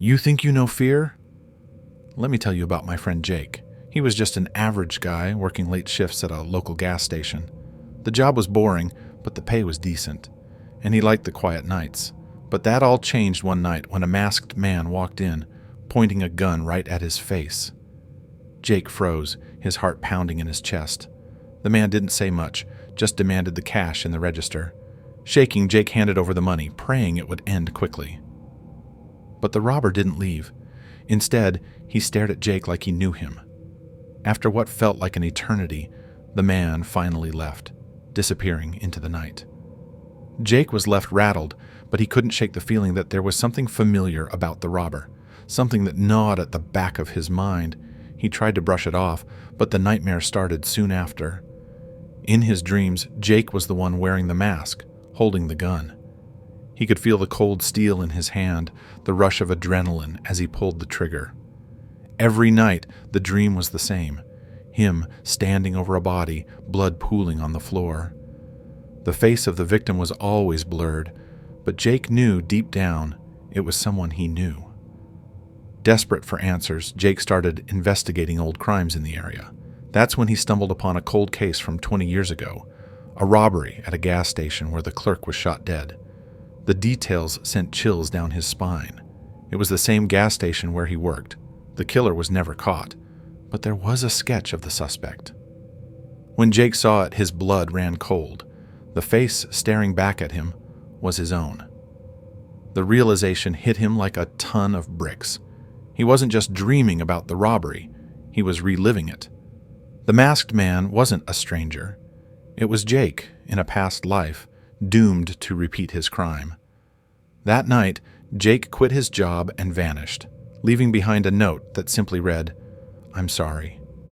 You think you know fear? Let me tell you about my friend Jake. He was just an average guy working late shifts at a local gas station. The job was boring, but the pay was decent, and he liked the quiet nights. But that all changed one night when a masked man walked in, pointing a gun right at his face. Jake froze, his heart pounding in his chest. The man didn't say much, just demanded the cash in the register. Shaking, Jake handed over the money, praying it would end quickly. But the robber didn't leave. Instead, he stared at Jake like he knew him. After what felt like an eternity, the man finally left, disappearing into the night. Jake was left rattled, but he couldn't shake the feeling that there was something familiar about the robber, something that gnawed at the back of his mind. He tried to brush it off, but the nightmare started soon after. In his dreams, Jake was the one wearing the mask, holding the gun. He could feel the cold steel in his hand, the rush of adrenaline as he pulled the trigger. Every night, the dream was the same. Him standing over a body, blood pooling on the floor. The face of the victim was always blurred, but Jake knew deep down it was someone he knew. Desperate for answers, Jake started investigating old crimes in the area. That's when he stumbled upon a cold case from 20 years ago, a robbery at a gas station where the clerk was shot dead. The details sent chills down his spine. It was the same gas station where he worked. The killer was never caught, but there was a sketch of the suspect. When Jake saw it, his blood ran cold. The face staring back at him was his own. The realization hit him like a ton of bricks. He wasn't just dreaming about the robbery, he was reliving it. The masked man wasn't a stranger. It was Jake, in a past life, doomed to repeat his crime. That night, Jake quit his job and vanished, leaving behind a note that simply read, "I'm sorry."